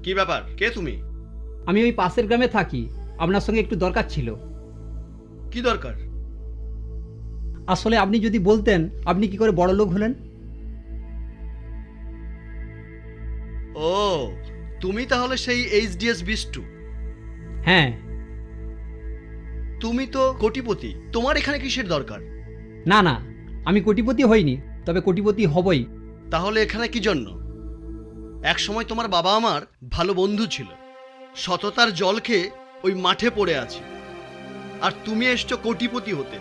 কি ব্যাপার, কে তুমি? আমি ওই পাশের গ্রামে থাকি, আপনার সঙ্গে একটু দরকার ছিল। কি দরকার? আসলে আপনি যদি বলতেন আপনি কি করে বড়লোক হলেন। ও, তুমি তাহলে সেই এইচডিএস বিষ্টু। হ্যাঁ। তুমি তো কোটিপতি, তোমার এখানে কিসের দরকার? না না, আমি কোটিপতি হইনি, তবে কোটিপতি হবই। তাহলে এখানে কি জন্য? এক সময় তোমার বাবা আমার ভালো বন্ধু ছিল, সততার জল খেয়ে ওই মাঠে পড়ে আছে, আর তুমি এসছো কোটিপতি হতে।